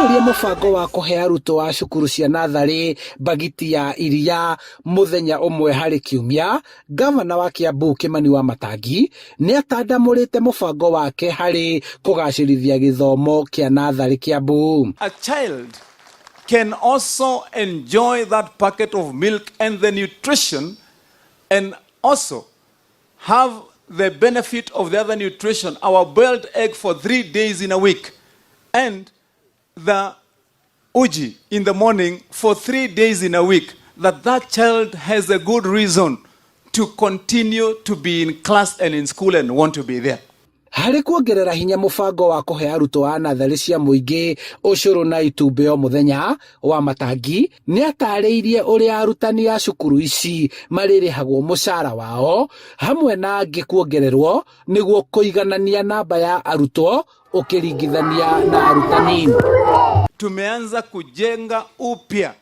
gũtũũria mũbango wa kũhe arutwo a cukuru cia natharĩ bagiti ya iria mũthenya ũmwe harĩ kiumia, gavana wa Kiambu Kimani wa Matangi nĩ atandamũrĩte mũbango wake harĩ kũgacĩrithia gĩthomo kĩa natharĩ Kiambu. A child can also enjoy that packet of milk and the nutrition, and also have the benefit of the other nutrition, our boiled egg for 3 days in a week, and the uji in the morning for 3 days in a week, that child has a good reason to continue to be in class and in school and want to be there. Harĩ kuongerera hinya mũbango wa kũhe arutwo a natharĩ cia mũingĩ ũcũrũ na itumbĩ o mũthenya wa Matangi, nĩ atarĩirie ũrĩa arutani a cukuru ici marĩrĩhagwo mũcara wao hamwe na angĩ kuongererwo nĩguo kũiganania namba ya arutwo ũkĩringithania na arutani. Tumeanza kujenga upya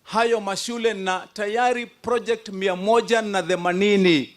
hayo mashule na tayari project 180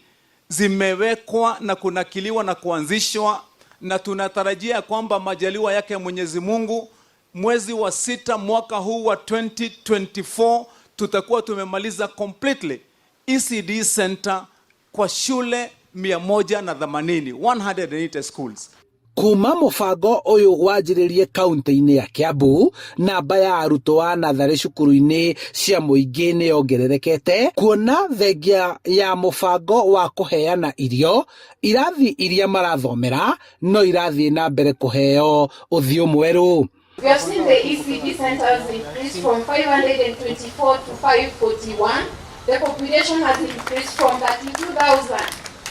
zimewekwa na kunakiliwa na kuanzishwa, na tunatarajia kwamba majaliwa yake Mwenyezi Mungu mwezi wa 6 mwaka huu wa 2024 tutakuwa tumemaliza completely ECD center kwa shule 180, 180 schools. Kuma mũbango ũyũ wanjĩrĩrie kaunti-inĩ ya Kiambu, namba ya arutwo a natharĩ cukuru-inĩ cia mũingĩ nĩ yongererekete, kuona thengia ya mũbango wa kũheana irio, irathi iria marathomera no irathiĩ na mbere kũheo ũthiũ mwerũ. We have seen the ECD centers increase from 524 to 541. The population has increased from 32,000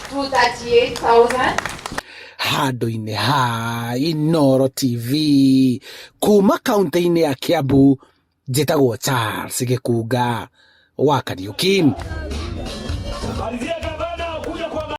to 38,000. Handũ-inĩ ha Inooro TV kuma kaunti-inĩ ya Kiambu, njĩtagwo Charles Gĩkunga wa Kariũki.